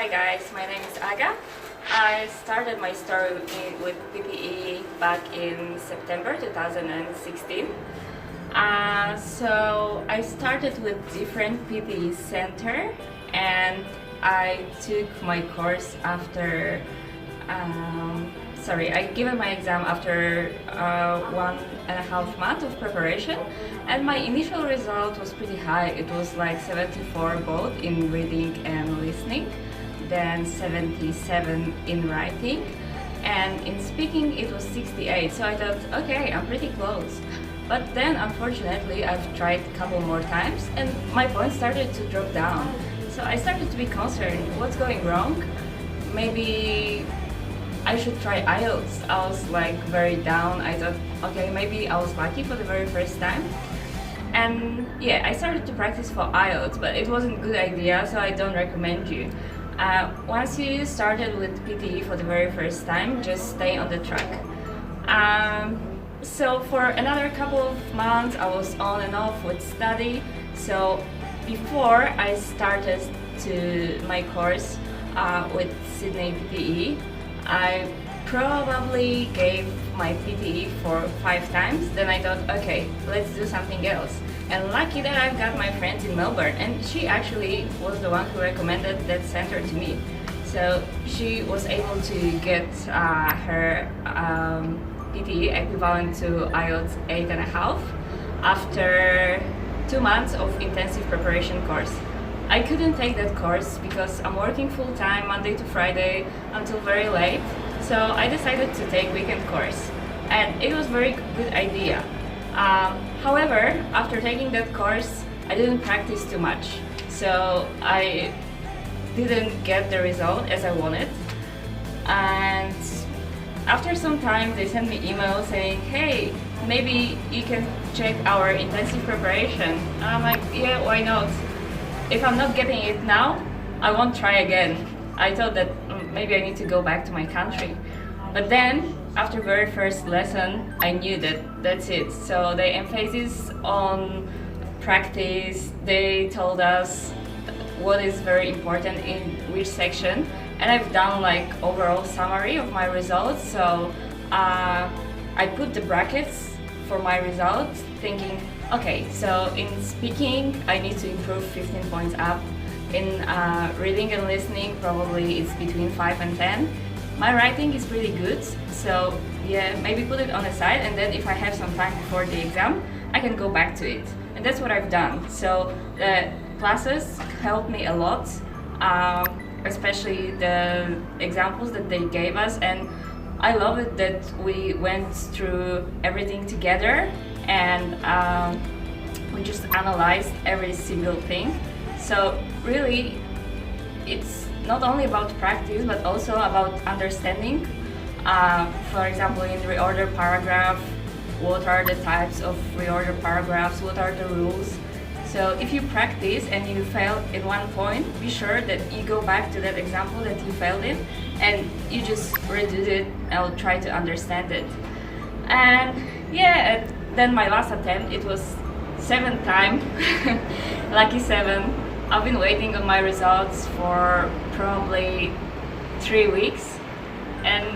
Hi guys, my name is Aga. I started my story with PTE back in September 2016. So I started with different PTE center and I took my course after I given my exam after 1.5 months of preparation, and my initial result was pretty high. It was like 74 both in reading and listening, then 77 in writing, and in speaking it was 68. So I thought, okay, I'm pretty close. But then unfortunately I've tried a couple more times and my points started to drop down. So I started to be concerned, what's going wrong? Maybe I should try IELTS. I was like very down. I thought, okay, maybe I was lucky for the very first time. And yeah, I started to practice for IELTS, but it wasn't a good idea, so I don't recommend you. Once you started with PTE for the very first time, just stay on the track. So for another couple of months, I was on and off with study. So before I started to my course with Sydney PTE, I probably gave my PTE for 5 times. Then I thought, okay, let's do something else. And lucky that I've got my friend in Melbourne, and she actually was the one who recommended that center to me. So she was able to get her PTE equivalent to IELTS 8.5 after 2 months of intensive preparation course. I couldn't take that course because I'm working full-time Monday to Friday until very late, so I decided to take weekend course, and it was a very good idea. However, after taking that course, I didn't practice too much, so I didn't get the result as I wanted. And after some time, they sent me email saying, hey, maybe you can check our intensive preparation. And I'm like, yeah, why not? If I'm not getting it now, I won't try again. I thought that maybe I need to go back to my country. But then, after very first lesson, I knew that that's it. So they emphasis on practice. They told us what is very important in which section. And I've done like overall summary of my results. So I put the brackets for my results, thinking, okay, so in speaking, I need to improve 15 points up. In reading and listening, probably it's between 5 and 10. My writing is pretty good, so yeah, maybe put it on the side, and then if I have some time before the exam, I can go back to it. And that's what I've done. So the classes helped me a lot, especially the examples that they gave us, and I love it that we went through everything together and we just analyzed every single thing. So really, it's not only about practice but also about understanding. For example, in reorder paragraph, what are the types of reorder paragraphs, what are the rules. So if you practice and you fail in one point, be sure that you go back to that example that you failed in and you just redo it and try to understand it. And yeah, then my last attempt, it was 7th time, lucky 7. I've been waiting on my results for probably 3 weeks, and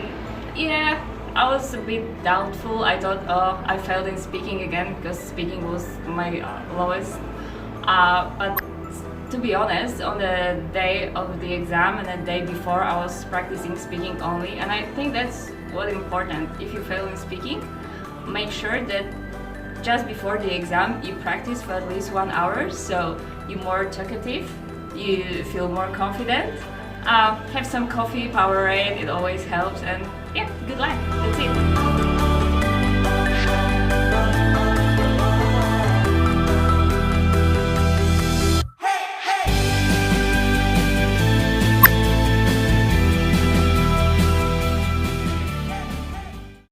yeah, I was a bit doubtful. I thought, oh, I failed in speaking again because speaking was my lowest. But to be honest, on the day of the exam and the day before, I was practicing speaking only, and I think that's what's important. If you fail in speaking, make sure that just before the exam you practice for at least 1 hour, so you're more talkative, you feel more confident. Have some coffee, Powerade, it always helps, and yeah, good luck. That's it.